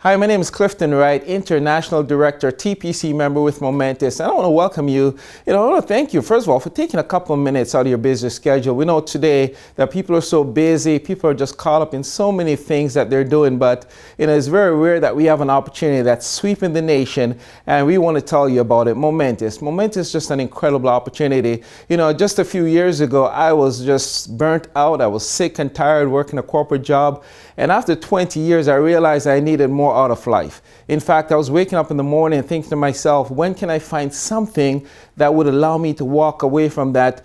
Hi, my name is Clifton Wright, International Director, TPC member with Momentus. And I want to welcome you. I want to thank you, first of all, for taking a couple of minutes out of your busy schedule. We know today that people are so busy, people are just caught up in so many things that they're doing, but it's very rare that we have an opportunity that's sweeping the nation, and we want to tell you about it. Momentus is just an incredible opportunity. Just a few years ago, I was just burnt out. I was sick and tired working a corporate job. And after 20 years, I realized I needed more out of life. In fact, I was waking up in the morning and thinking to myself, when can I find something that would allow me to walk away from that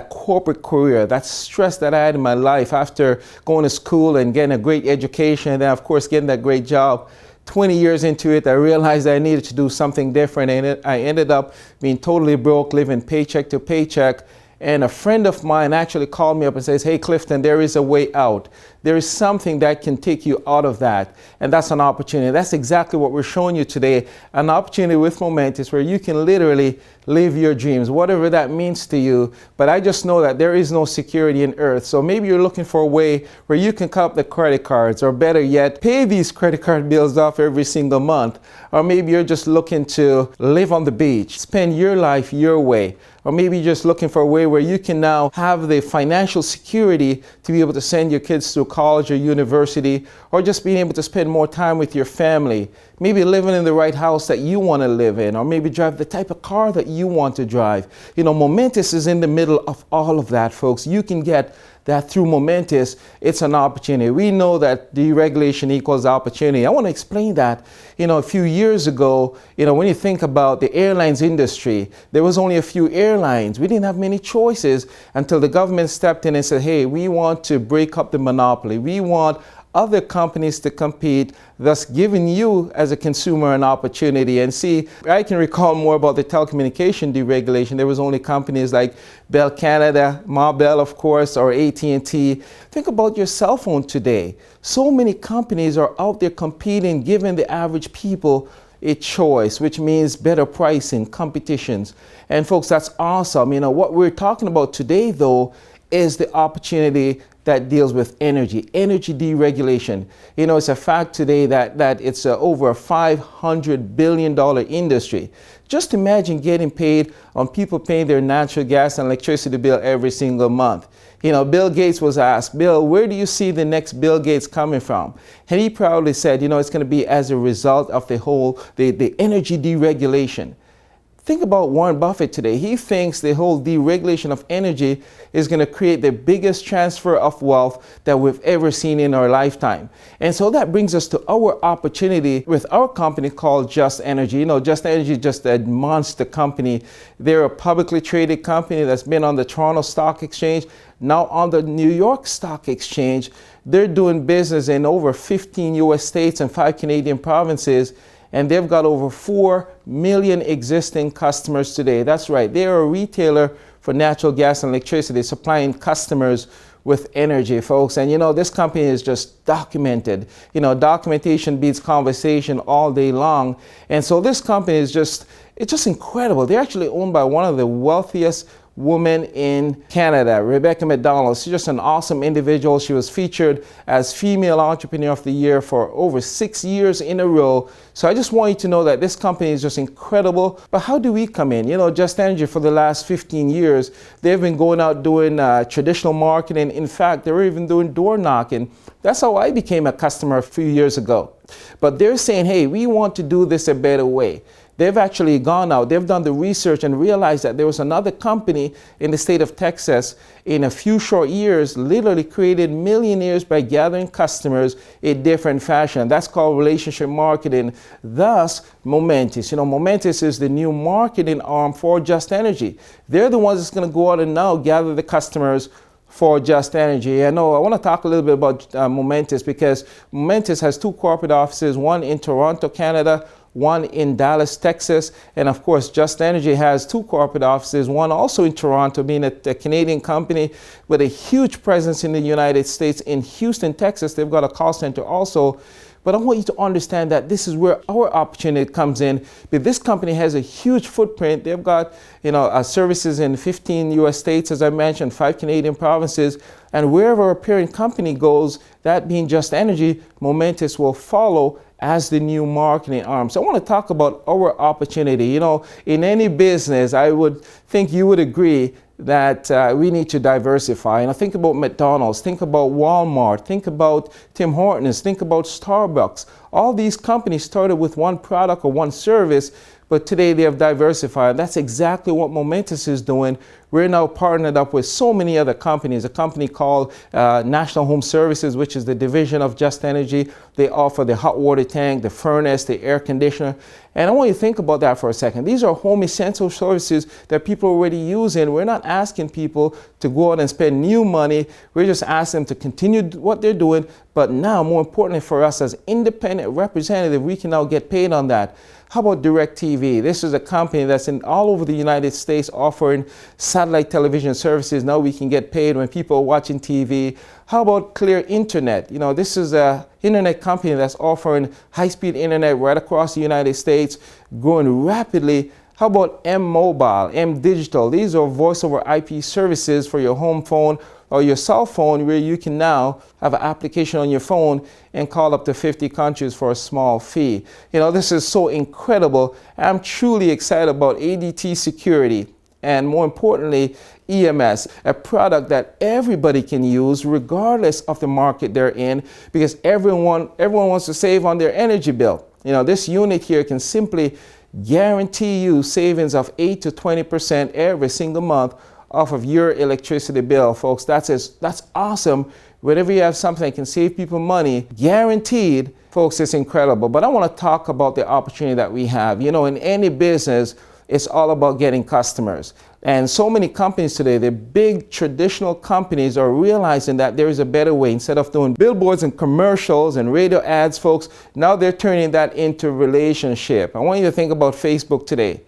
corporate career, that stress that I had in my life after going to school and getting a great education, and then of course getting that great job. 20 years into it, I realized I needed to do something different, and I ended up being totally broke, living paycheck to paycheck. And a friend of mine actually called me up and says, hey, Clifton, there is a way out. There is something that can take you out of that. And that's an opportunity. That's exactly what we're showing you today. An opportunity with Momentus where you can literally live your dreams, whatever that means to you. But I just know that there is no security in earth. So maybe you're looking for a way where you can cut up the credit cards, or better yet, pay these credit card bills off every single month. Or maybe you're just looking to live on the beach, spend your life your way. Or maybe you're just looking for a way where you can now have the financial security to be able to send your kids to college or university, or just being able to spend more time with your family. Maybe living in the right house that you want to live in, or maybe drive the type of car that you want to drive. Momentus is in the middle of all of that, folks. You can get that through Momentus. It's an opportunity. We know that deregulation equals opportunity. I want to explain that. A few years ago, when you think about the airlines industry, there was only a few airlines. We didn't have many choices until the government stepped in and said, hey, we want to break up the monopoly. We want other companies to compete, thus giving you as a consumer an opportunity. And see, I can recall more about the telecommunication deregulation. There was only companies like Bell Canada, Ma Bell, of course, or AT&T. Think about your cell phone today. So many companies are out there competing, giving the average people a choice, which means better pricing, competitions. And folks, that's awesome. What we're talking about today, though, is the opportunity that deals with energy deregulation. It's a fact today that it's over a $500 billion industry. Just imagine getting paid on people paying their natural gas and electricity bill every single month. Bill Gates was asked, Bill, where do you see the next Bill Gates coming from? And he proudly said, it's going to be as a result of the energy deregulation. Think about Warren Buffett today. He thinks the whole deregulation of energy is going to create the biggest transfer of wealth that we've ever seen in our lifetime. And so that brings us to our opportunity with our company called Just Energy. Just Energy is just a monster company. They're a publicly traded company that's been on the Toronto Stock Exchange, now on the New York Stock Exchange. They're doing business in over 15 US states and 5 Canadian provinces. And they've got over 4 million existing customers today. That's right. They are a retailer for natural gas and electricity, supplying customers with energy, folks. And this company is just documented. Documentation beats conversation all day long. And so this company is it's just incredible. They're actually owned by one of the wealthiest woman in Canada, Rebecca McDonald. She's just an awesome individual. She was featured as Female Entrepreneur of the Year for over 6 years in a row. So I just want you to know that this company is just incredible. But how do we come in? Just Energy for the last 15 years, they've been going out doing traditional marketing. In fact, they were even doing door knocking. That's how I became a customer a few years ago. But they're saying, hey, we want to do this a better way. They've actually gone out, they've done the research and realized that there was another company in the state of Texas in a few short years, literally created millionaires by gathering customers in different fashion. That's called relationship marketing. Thus, Momentus. Momentus is the new marketing arm for Just Energy. They're the ones that's going to go out and now gather the customers for Just Energy. I want to talk a little bit about Momentus, because Momentus has 2 corporate offices, one in Toronto, Canada, one in Dallas, Texas, and of course Just Energy has 2 corporate offices, one also in Toronto, being a Canadian company with a huge presence in the United States. In Houston, Texas, they've got a call center also. But I want you to understand that this is where our opportunity comes in. But this company has a huge footprint. They've got services in 15 U.S. states, as I mentioned, 5 Canadian provinces. And wherever a parent company goes, that being Just Energy, Momentus will follow as the new marketing arm. So I want to talk about our opportunity. In any business, I would think you would agree that we need to diversify. And I think about McDonald's, think about Walmart, think about Tim Hortons, think about Starbucks. All these companies started with one product or one service, but today they have diversified. That's exactly what Momentus is doing. We're now partnered up with so many other companies. A company called National Home Services, which is the division of Just Energy. They offer the hot water tank, the furnace, the air conditioner. And I want you to think about that for a second. These are home essential services that people are already using. We're not asking people to go out and spend new money. We're just asking them to continue what they're doing. But now, more importantly for us as independent representative, we can now get paid on that. How about DirecTV? This is a company that's in all over the United States offering satellite television services. Now we can get paid when people are watching TV. How about Clear Internet? This is an internet company that's offering high-speed internet right across the United States, growing rapidly. How about M Mobile, M Digital? These are voice over IP services for your home phone or your cell phone, where you can now have an application on your phone and call up to 50 countries for a small fee. This is so incredible. I'm truly excited about ADT Security, and more importantly, EMS, a product that everybody can use regardless of the market they're in, because everyone wants to save on their energy bill. This unit here can simply guarantee you savings of 8 to 20% every single month off of your electricity bill, folks. That's awesome. Whenever you have something that can save people money, guaranteed, folks, it's incredible. But I want to talk about the opportunity that we have. In any business, it's all about getting customers. And so many companies today, the big traditional companies, are realizing that there is a better way. Instead of doing billboards and commercials and radio ads, folks, now they're turning that into relationship. I want you to think about Facebook today,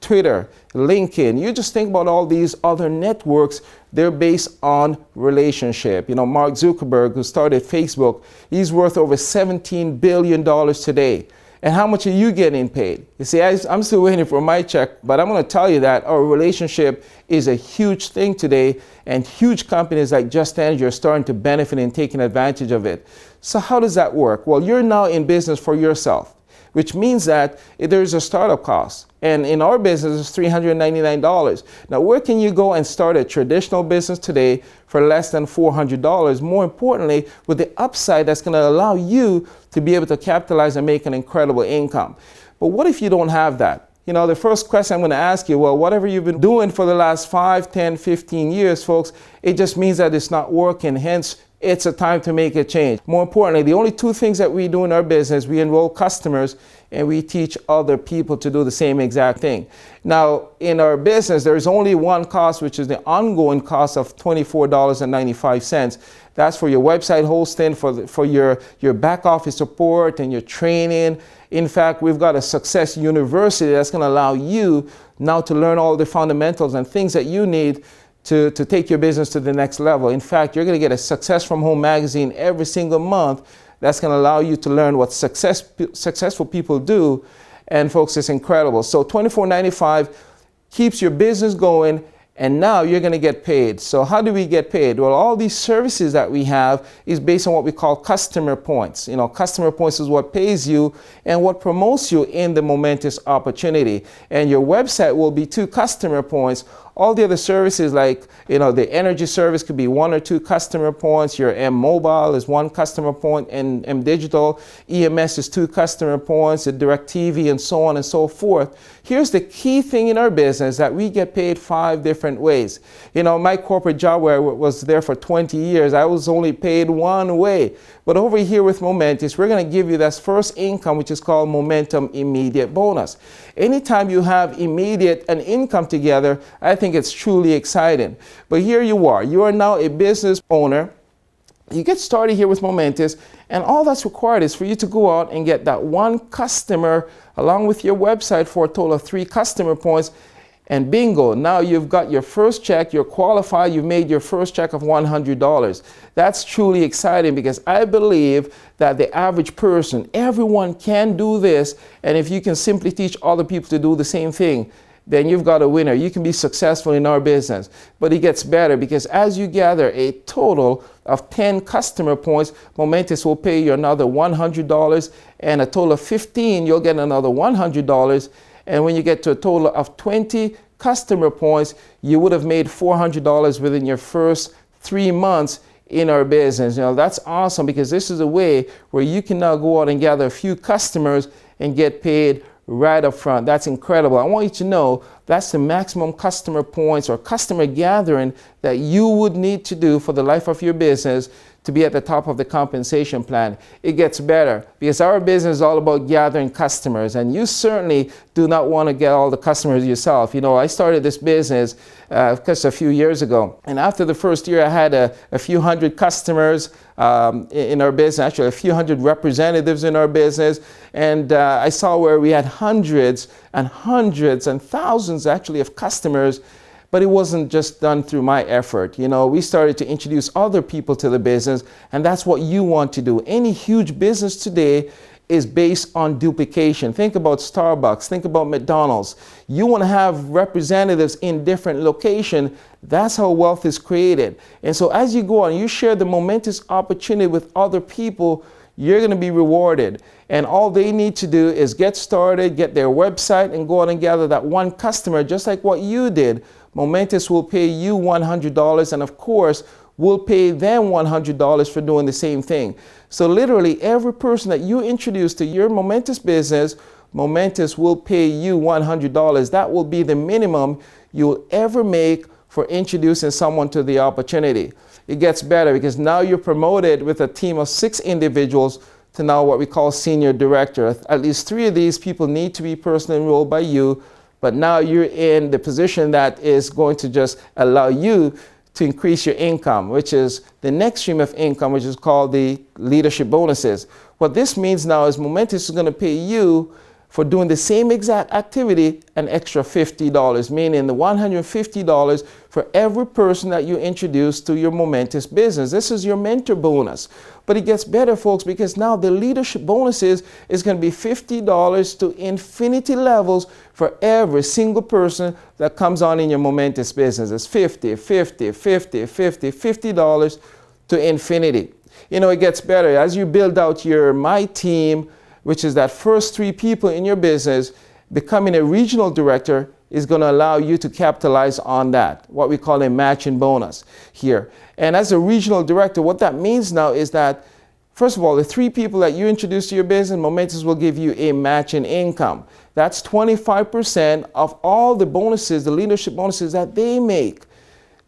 Twitter, LinkedIn. You just think about all these other networks. They're based on relationship. Mark Zuckerberg, who started Facebook, he's worth over $17 billion today. And how much are you getting paid? You see, I'm still waiting for my check, but I'm going to tell you that our relationship is a huge thing today, and huge companies like Just Energy are starting to benefit and taking advantage of it. So how does that work? Well, you're now in business for yourself, which means that there's a startup cost. And in our business, it's $399. Now, where can you go and start a traditional business today for less than $400? More importantly, with the upside that's going to allow you to be able to capitalize and make an incredible income. But what if you don't have that? The first question I'm going to ask you, well, whatever you've been doing for the last 5, 10, 15 years, folks, it just means that it's not working. Hence, it's a time to make a change. More importantly, the only two things that we do in our business, we enroll customers and we teach other people to do the same exact thing. Now, in our business, there is only one cost, which is the ongoing cost of $24.95. That's for your website hosting, for your back office support and your training. In fact, we've got a Success University that's going to allow you now to learn all the fundamentals and things that you need to take your business to the next level. In fact, you're going to get a Success from Home magazine every single month that's going to allow you to learn what successful people do. And folks, it's incredible. So $24.95 keeps your business going, and now you're going to get paid. So how do we get paid? Well, all these services that we have is based on what we call customer points. Customer points is what pays you and what promotes you in the momentous opportunity. And your website will be 2 customer points. All the other services, like the energy service, could be 1 or 2 customer points. Your M Mobile is 1 customer point, and M Digital, EMS is 2 customer points, the DirecTV, and so on and so forth. Here's the key thing in our business, that we get paid 5 different ways. My corporate job, where I was there for 20 years, I was only paid one way. But over here with Momentus, we're going to give you that first income, which is called Momentum Immediate Bonus. Anytime you have immediate and income together, I think it's truly exciting. But here you are now a business owner. You get started here with Momentus, and all that's required is for you to go out and get that 1 customer along with your website for a total of 3 customer points. And bingo, now you've got your first check, you're qualified, you've made your first check of $100. That's truly exciting because I believe that the average person, everyone can do this. And if you can simply teach other people to do the same thing, then you've got a winner. You can be successful in our business. But it gets better because as you gather a total of 10 customer points, Momentous will pay you another $100, and a total of 15, you'll get another $100. And when you get to a total of 20 customer points, you would have made $400 within your first 3 months in our business. You know, that's awesome because this is a way where you can now go out and gather a few customers and get paid right up front. That's incredible. I want you to know that's the maximum customer points or customer gathering that you would need to do for the life of your business to be at the top of the compensation plan. It gets better because our business is all about gathering customers, and you certainly do not want to get all the customers yourself. You know, I started this business just a few years ago, and after the first year I had a few hundred customers in our business, actually a few hundred representatives in our business, and I saw where we had hundreds and hundreds and thousands actually of customers. But it wasn't just done through my effort. You know, we started to introduce other people to the business, and that's what you want to do. Any huge business today is based on duplication. Think about Starbucks, think about McDonald's. You want to have representatives in different locations. That's how wealth is created. And so as you go on, you share the momentous opportunity with other people, you're going to be rewarded. And all they need to do is get started, get their website, and go out and gather that one customer, just like what you did. Momentous will pay you $100, and of course, we'll pay them $100 for doing the same thing. So literally, every person that you introduce to your Momentous business, Momentous will pay you $100. That will be the minimum you'll ever make for introducing someone to the opportunity. It gets better because now you're promoted with a team of 6 individuals to now what we call senior director. At least 3 of these people need to be personally enrolled by you, but now you're in the position that is going to just allow you to increase your income, which is the next stream of income, which is called the leadership bonuses. What this means now is Momentous is going to pay you for doing the same exact activity an extra $50, meaning the $150 for every person that you introduce to your Momentous business. This is your mentor bonus. But it gets better, folks, because now the leadership bonuses is going to be $50 to infinity levels for every single person that comes on in your Momentous business. It's $50, $50, $50, $50, $50 to infinity. You know, it gets better. As you build out your My Team, which is that first 3 people in your business, becoming a regional director is going to allow you to capitalize on that, what we call a matching bonus here. And as a regional director, what that means now is that, first of all, the 3 people that you introduce to your business, Momentous will give you a matching income. That's 25% of all the bonuses, the leadership bonuses that they make.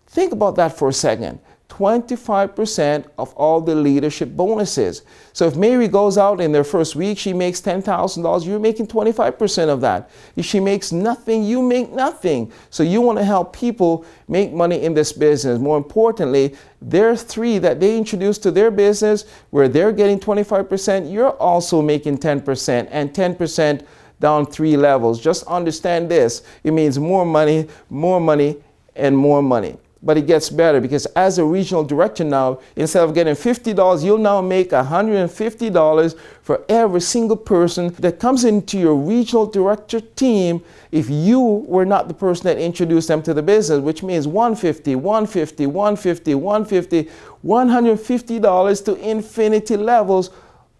Think about that for a second. 25% of all the leadership bonuses. So if Mary goes out in their first week, she makes $10,000, you're making 25% of that. If she makes nothing, you make nothing. So you want to help people make money in this business. More importantly, there are 3 that they introduce to their business where they're getting 25%, you're also making 10%, and 10% down 3 levels. Just understand this. It means more money, and more money. But it gets better because as a regional director now, instead of getting $50, you'll now make $150 for every single person that comes into your regional director team if you were not the person that introduced them to the business, which means $150, $150, $150, $150, $150 to infinity levels.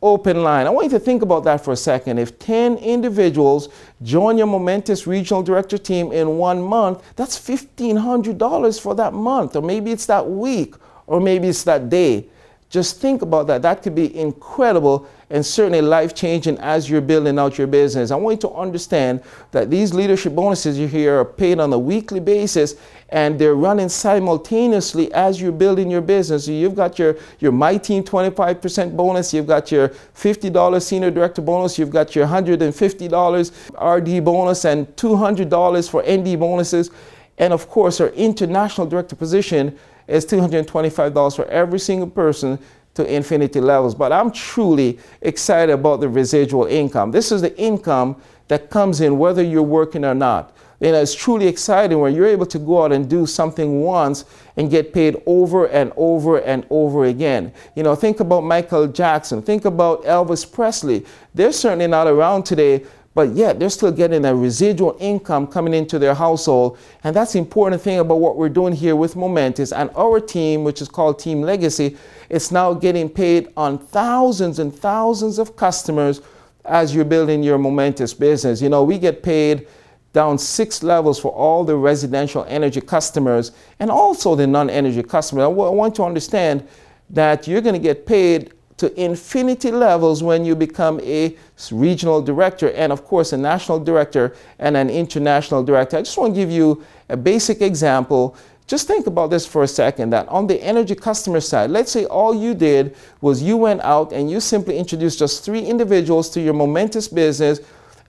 Open line. I want you to think about that for a second. If 10 individuals join your Momentous regional director team in 1 month, that's $1,500 for that month, or maybe it's that week, or maybe it's that day. Just think about that. That could be incredible and certainly life-changing as you're building out your business. I want you to understand that these leadership bonuses you hear are paid on a weekly basis, and they're running simultaneously as you're building your business. So you've got your My Team 25% bonus, you've got your $50 senior director bonus, you've got your $150 RD bonus, and $200 for ND bonuses. And of course, our international director position is $225 for every single person to infinity levels. But I'm truly excited about the residual income. This is the income that comes in whether you're working or not. It's truly exciting when you're able to go out and do something once and get paid over and over and over again. Think about Michael Jackson. Think about Elvis Presley. They're certainly not around today, but yet they're still getting a residual income coming into their household. And that's the important thing about what we're doing here with Momentous. And our team, which is called Team Legacy, is now getting paid on thousands and thousands of customers as you're building your Momentous business. We get paid down 6 levels for all the residential energy customers and also the non-energy customers. I want to understand that you're going to get paid to infinity levels when you become a regional director and of course a national director and an international director. I just want to give you a basic example. Just think about this for a second, that on the energy customer side, let's say all you did was you went out and you simply introduced just 3 individuals to your Momentous business,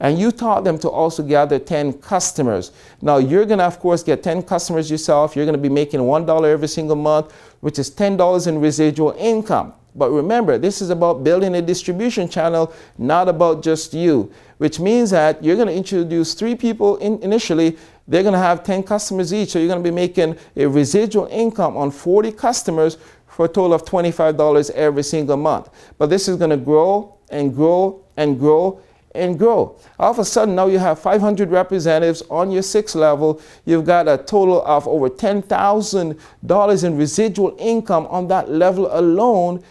and you taught them to also gather 10 customers. Now you're gonna of course get 10 customers yourself. You're gonna be making $1 every single month, which is $10 in residual income. But remember, this is about building a distribution channel, not about just you, which means that you're gonna introduce 3 people initially. They're gonna have 10 customers each. So you're gonna be making a residual income on 40 customers for a total of $25 every single month. But this is gonna grow and grow and grow and grow. All of a sudden, now you have 500 representatives on your 6th level. You've got a total of over $10,000 in residual income on that level alone.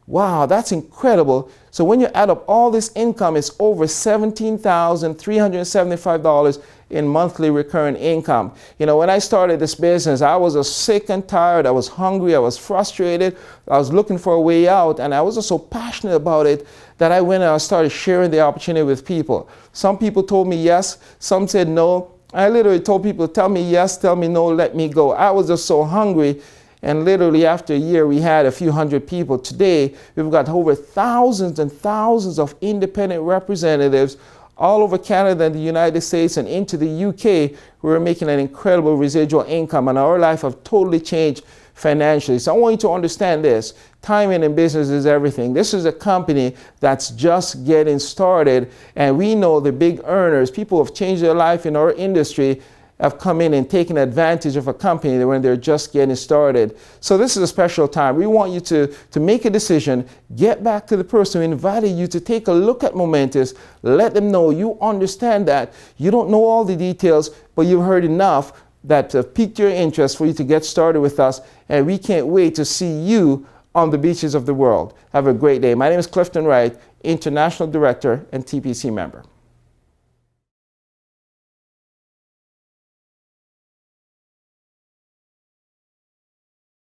Wow, that's incredible. So when you add up all this income, it's over $17,375 in monthly recurring income. When I started this business, I was sick and tired. I was hungry. I was frustrated. I was looking for a way out. And I was just so passionate about it that I went and I started sharing the opportunity with people. Some people told me yes. Some said no. I literally told people, tell me yes, tell me no, let me go. I was just so hungry. And literally after a year, we had a few hundred people. Today, we've got over thousands and thousands of independent representatives all over Canada and the United States and into the UK, who are making an incredible residual income, and our life have totally changed financially. So I want you to understand this. Timing in business is everything. This is a company that's just getting started, and we know the big earners, people who have changed their life in our industry, have come in and taken advantage of a company when they're just getting started. So this is a special time. We want you to make a decision, get back to the person who invited you to take a look at Momentous, let them know you understand that. You don't know all the details, but you've heard enough that piqued your interest for you to get started with us, and we can't wait to see you on the beaches of the world. Have a great day. My name is Clifton Wright, International Director and TPC member.